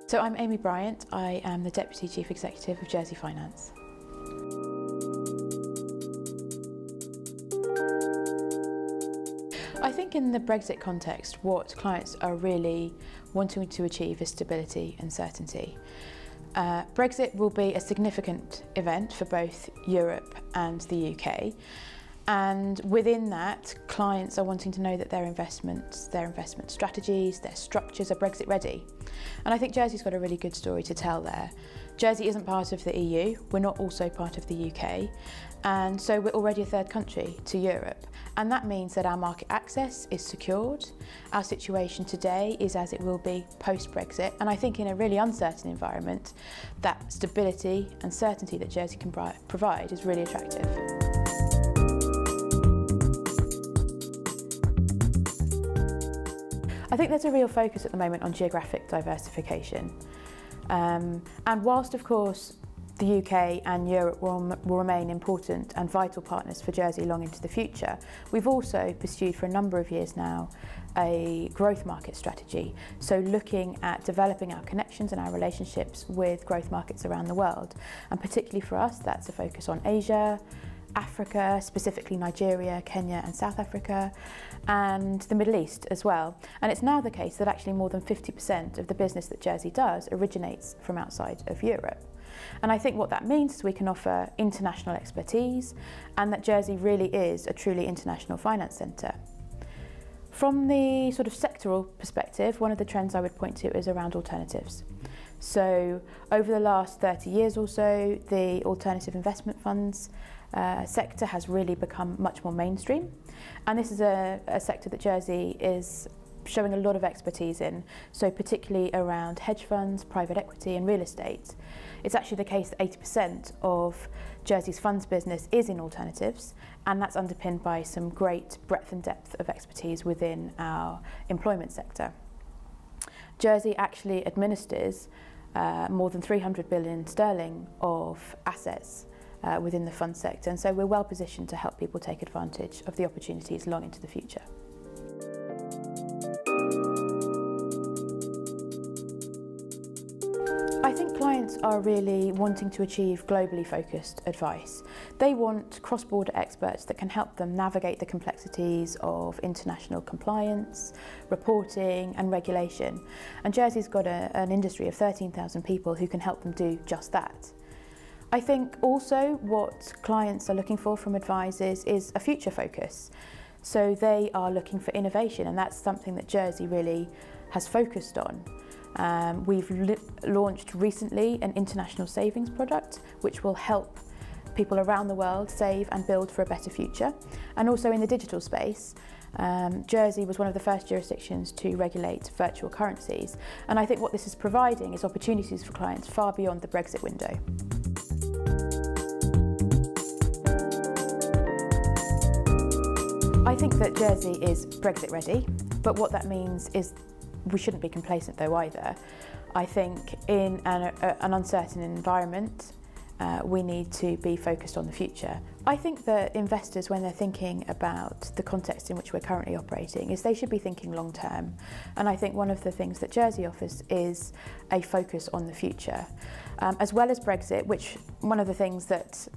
So I'm Amy Bryant. I am the Deputy Chief Executive of Jersey Finance. I think in the Brexit context, what clients are really wanting to achieve is stability and certainty. Brexit will be a significant event for both Europe and the UK. And within that, clients are wanting to know that their investment strategies, their structures are Brexit ready. And I think Jersey's got a really good story to tell there. Jersey isn't part of the EU, we're not also part of the UK, and so we're already a third country to Europe. And that means that our market access is secured, our situation today is as it will be post-Brexit, and I think in a really uncertain environment, that stability and certainty that Jersey can provide is really attractive. I think there's a real focus at the moment on geographic diversification. And whilst, of course, the UK and Europe will remain important and vital partners for Jersey long into the future, we've also pursued for a number of years now a growth market strategy. So looking at developing our connections and our relationships with growth markets around the world. And particularly for us, that's a focus on Asia, Africa, specifically Nigeria, Kenya and South Africa, and the Middle East as well. And it's now the case that actually more than 50% of the business that Jersey does originates from outside of Europe. And I think what that means is we can offer international expertise and that Jersey really is a truly international finance centre. From the sort of sectoral perspective, one of the trends I would point to is around alternatives. So over the last 30 years or so, the alternative investment funds sector has really become much more mainstream. And this is a sector that Jersey is showing a lot of expertise in, so particularly around hedge funds, private equity and real estate. It's actually the case that 80% of Jersey's funds business is in alternatives, and that's underpinned by some great breadth and depth of expertise within our employment sector. Jersey actually administers more than 300 billion sterling of assets within the fund sector, and so we're well positioned to help people take advantage of the opportunities long into the future. I think clients are really wanting to achieve globally focused advice. They want cross-border experts that can help them navigate the complexities of international compliance, reporting and regulation. And Jersey's got an industry of 13,000 people who can help them do just that. I think also what clients are looking for from advisors is a future focus. So they are looking for innovation, and that's something that Jersey really has focused on. We've launched recently an international savings product which will help people around the world save and build for a better future. And also in the digital space, Jersey was one of the first jurisdictions to regulate virtual currencies. And I think what this is providing is opportunities for clients far beyond the Brexit window. I think that Jersey is Brexit ready, but what that means is we shouldn't be complacent though either. I think in an uncertain environment, we need to be focused on the future. I think that investors, when they're thinking about the context in which we're currently operating, is they should be thinking long term. And I think one of the things that Jersey offers is a focus on the future. As well as Brexit, which one of the things that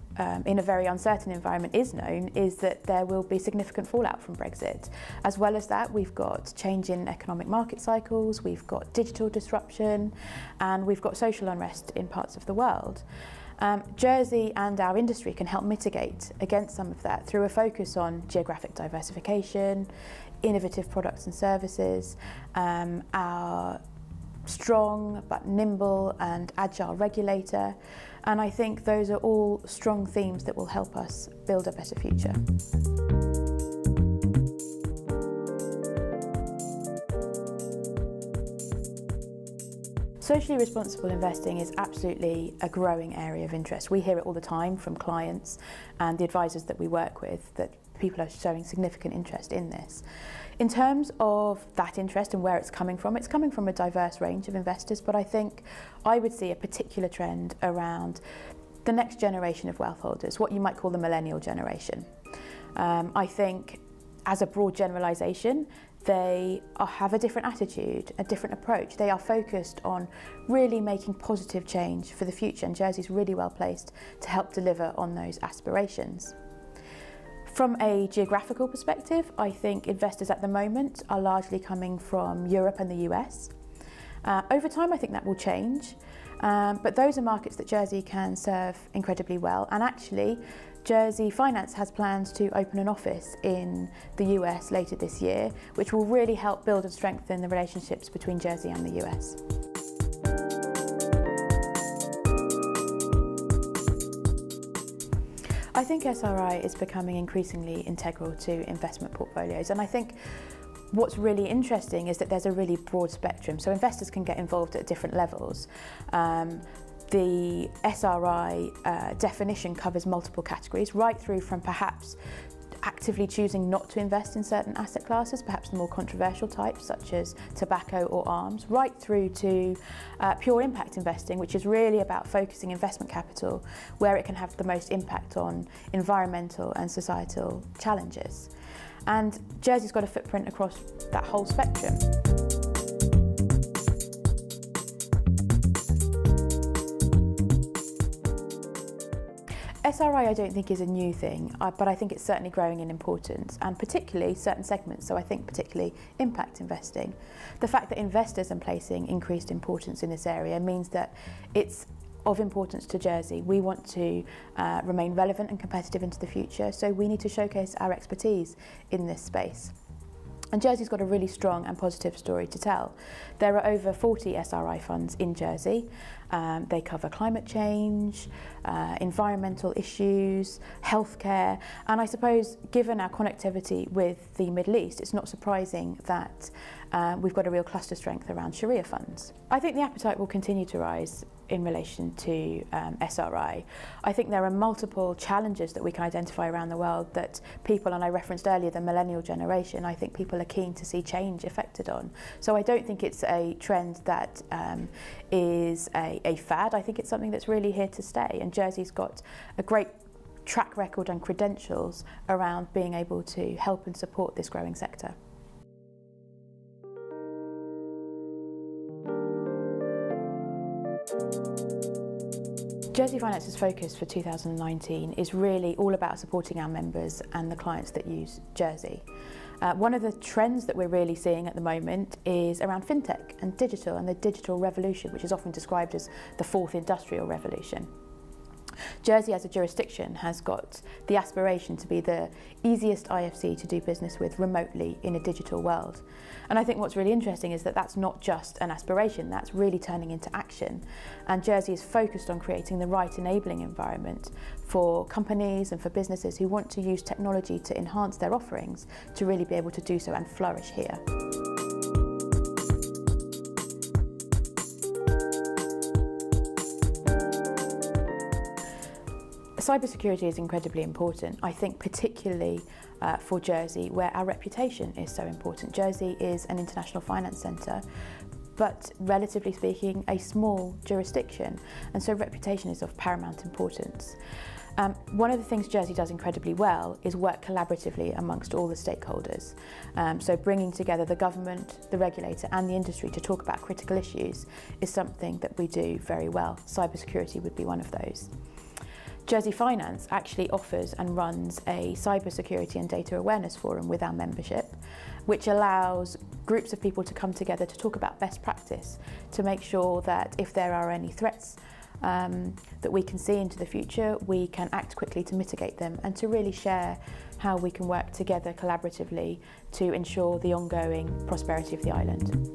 in a very uncertain environment is known is that there will be significant fallout from Brexit. As well as that, we've got change in economic market cycles, we've got digital disruption, and we've got social unrest in parts of the world. Jersey and our industry can help mitigate against some of that through a focus on geographic diversification, innovative products and services, our strong but nimble and agile regulator, and I think those are all strong themes that will help us build a better future. Socially responsible investing is absolutely a growing area of interest. We hear it all the time from clients and the advisors that we work with that people are showing significant interest in this. In terms of that interest and where it's coming from a diverse range of investors, but I think I would see a particular trend around the next generation of wealth holders, what you might call the millennial generation. I think as a broad generalisation, have a different attitude, a different approach. They are focused on really making positive change for the future, and Jersey's really well placed to help deliver on those aspirations. From a geographical perspective, I think investors at the moment are largely coming from Europe and the US. Over time, I think that will change, but those are markets that Jersey can serve incredibly well. And actually, Jersey Finance has plans to open an office in the US later this year, which will really help build and strengthen the relationships between Jersey and the US. I think SRI is becoming increasingly integral to investment portfolios, and I think what's really interesting is that there's a really broad spectrum, so investors can get involved at different levels. The SRI definition covers multiple categories, right through from perhaps actively choosing not to invest in certain asset classes, perhaps the more controversial types such as tobacco or arms, right through to pure impact investing, which is really about focusing investment capital where it can have the most impact on environmental and societal challenges. And Jersey's got a footprint across that whole spectrum. SRI I don't think is a new thing, but I think it's certainly growing in importance, and particularly certain segments, so I think particularly impact investing. The fact that investors are placing increased importance in this area means that it's of importance to Jersey. We want to remain relevant and competitive into the future, so we need to showcase our expertise in this space. And Jersey's got a really strong and positive story to tell. There are over 40 SRI funds in Jersey. They cover climate change, environmental issues, healthcare, and I suppose given our connectivity with the Middle East, it's not surprising that we've got a real cluster strength around Sharia funds. I think the appetite will continue to rise in relation to SRI. I think there are multiple challenges that we can identify around the world that people, and I referenced earlier the millennial generation, I think people are keen to see change effected on. So I don't think it's a trend that is a fad. I think it's something that's really here to stay, and Jersey's got a great track record and credentials around being able to help and support this growing sector. Jersey Finance's focus for 2019 is really all about supporting our members and the clients that use Jersey. One of the trends that we're really seeing at the moment is around FinTech and the digital revolution, which is often described as the fourth industrial revolution. Jersey as a jurisdiction has got the aspiration to be the easiest IFC to do business with remotely in a digital world. And I think what's really interesting is that that's not just an aspiration, that's really turning into action. And Jersey is focused on creating the right enabling environment for companies and for businesses who want to use technology to enhance their offerings to really be able to do so and flourish here. Cybersecurity is incredibly important, I think particularly for Jersey, where our reputation is so important. Jersey is an international finance centre, but relatively speaking, a small jurisdiction, and so reputation is of paramount importance. One of the things Jersey does incredibly well is work collaboratively amongst all the stakeholders. So bringing together the government, the regulator and the industry to talk about critical issues is something that we do very well. Cybersecurity would be one of those. Jersey Finance actually offers and runs a cybersecurity and data awareness forum with our membership, which allows groups of people to come together to talk about best practice, to make sure that if there are any threats that we can see into the future, we can act quickly to mitigate them and to really share how we can work together collaboratively to ensure the ongoing prosperity of the island.